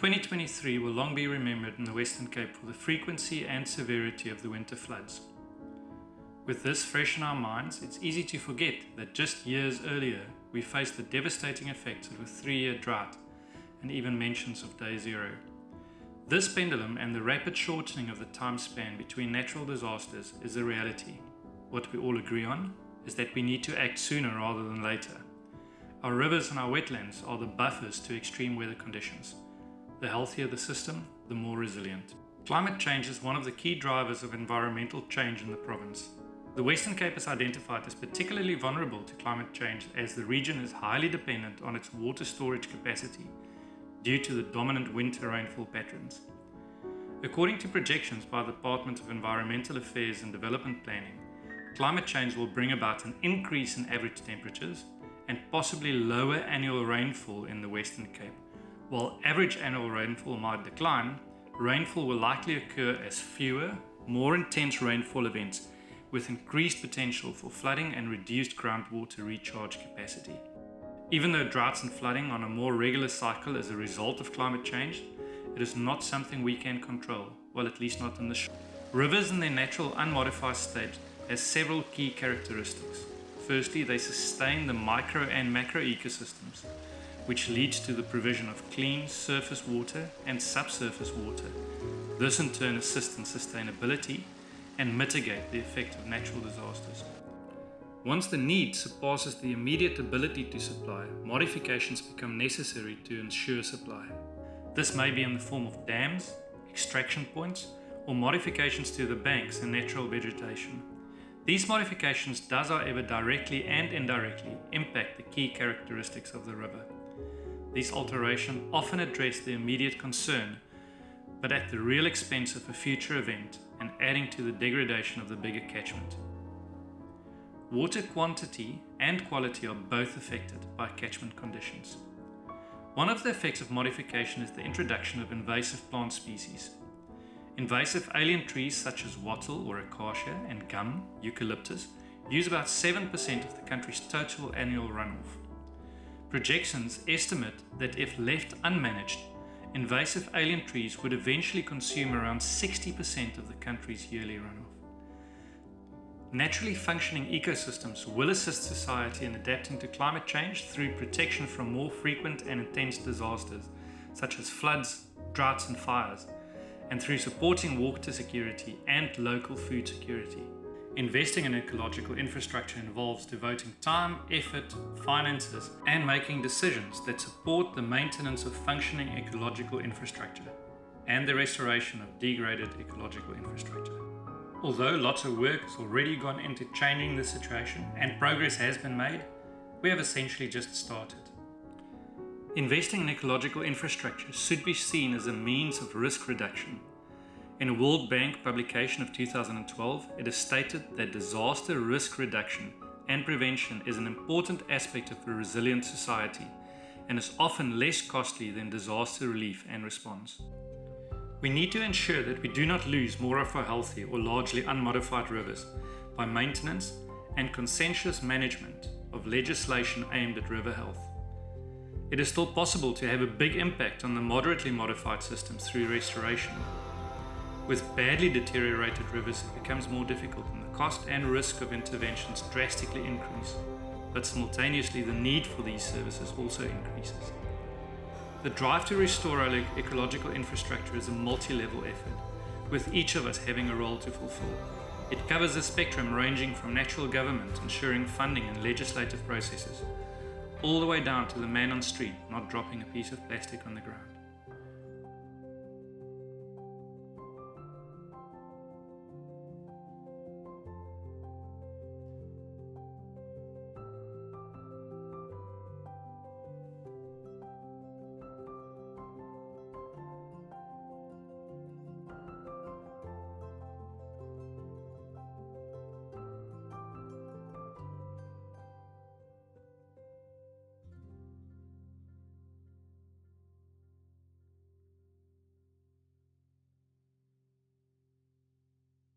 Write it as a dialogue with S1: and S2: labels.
S1: 2023 will long be remembered in the Western Cape for the frequency and severity of the winter floods. With this fresh in our minds, it's easy to forget that just years earlier we faced the devastating effects of a 3-year drought and even mentions of day zero. This pendulum and the rapid shortening of the time span between natural disasters is a reality. What we all agree on is that we need to act sooner rather than later. Our rivers and our wetlands are the buffers to extreme weather conditions. The healthier the system, the more resilient. Climate change is one of the key drivers of environmental change in the province. The Western Cape is identified as particularly vulnerable to climate change as the region is highly dependent on its water storage capacity due to the dominant winter rainfall patterns. According to projections by the Department of Environmental Affairs and Development Planning, climate change will bring about an increase in average temperatures and possibly lower annual rainfall in the Western Cape. While average annual rainfall might decline, rainfall will likely occur as fewer, more intense rainfall events with increased potential for flooding and reduced groundwater recharge capacity. Even though droughts and flooding on a more regular cycle as a result of climate change, it is not something we can control, well, at least not in the short. Rivers in their natural unmodified state have several key characteristics. Firstly, they sustain the micro and macro ecosystems, which leads to the provision of clean surface water and subsurface water. This in turn assists in sustainability and mitigate the effect of natural disasters. Once the need surpasses the immediate ability to supply, modifications become necessary to ensure supply. This may be in the form of dams, extraction points, or modifications to the banks and natural vegetation. These modifications does, however, directly and indirectly impact the key characteristics of the river. These alterations often address the immediate concern, but at the real expense of a future event and adding to the degradation of the bigger catchment. Water quantity and quality are both affected by catchment conditions. One of the effects of modification is the introduction of invasive plant species. Invasive alien trees such as wattle or acacia and gum, eucalyptus, use about 7% of the country's total annual runoff. Projections estimate that if left unmanaged, invasive alien trees would eventually consume around 60% of the country's yearly runoff. Naturally functioning ecosystems will assist society in adapting to climate change through protection from more frequent and intense disasters, such as floods, droughts and fires, and through supporting water security and local food security. Investing in ecological infrastructure involves devoting time, effort, finances, and making decisions that support the maintenance of functioning ecological infrastructure and the restoration of degraded ecological infrastructure. Although lots of work has already gone into changing the situation and progress has been made, we have essentially just started. Investing in ecological infrastructure should be seen as a means of risk reduction. In a World Bank publication of 2012, it is stated that disaster risk reduction and prevention is an important aspect of a resilient society and is often less costly than disaster relief and response. We need to ensure that we do not lose more of our healthy or largely unmodified rivers by maintenance and conscientious management of legislation aimed at river health. It is still possible to have a big impact on the moderately modified systems through restoration. With badly deteriorated rivers, it becomes more difficult and the cost and risk of interventions drastically increase, but simultaneously the need for these services also increases. The drive to restore our ecological infrastructure is a multi-level effort, with each of us having a role to fulfill. It covers a spectrum ranging from natural government ensuring funding and legislative processes, all the way down to the man on the street not dropping a piece of plastic on the ground.